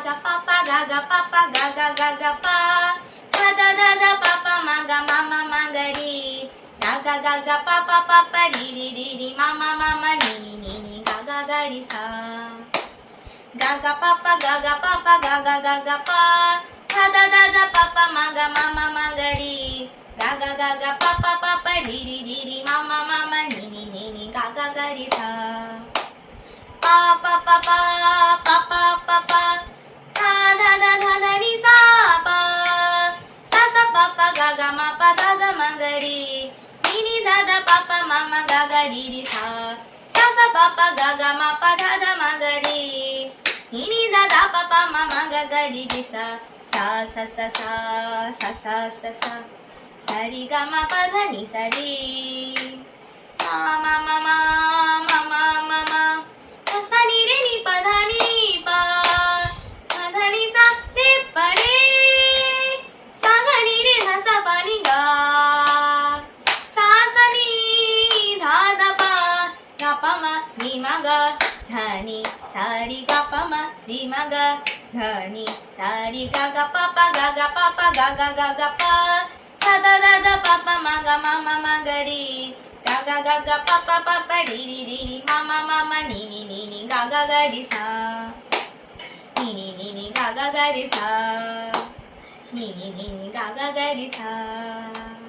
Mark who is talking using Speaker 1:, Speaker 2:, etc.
Speaker 1: ga papa ga pa. Da papa mama magari. Ga papa ri mama ni ga ri sa. Ga papa ga pa. Da papa mama magari. Ga papa ri mama ni ga ri sa. Pa pa da ni sa pa. Sa papa ga ma pa da magari. Ni da papa mama ga ri sa. Sa papa ga ma pa da magari. Ni da papa mama ga ri sa. Sa. Sari ga ma pa da ni sari. Mama. Sa ni re ni pa da ni pa. Da ni sa re pa re. Sa ga ni re sa pa ni ga. Sa ni da pa. Ga pa ma ni ma ga. Dha ni sari ga pa ma ni ma ga. Dha ni sari ga pa ga pa. Da papa mama gari. Ga papa ri mama ni ga ri sa. Ni ga ri sa. Ni ga ri sa.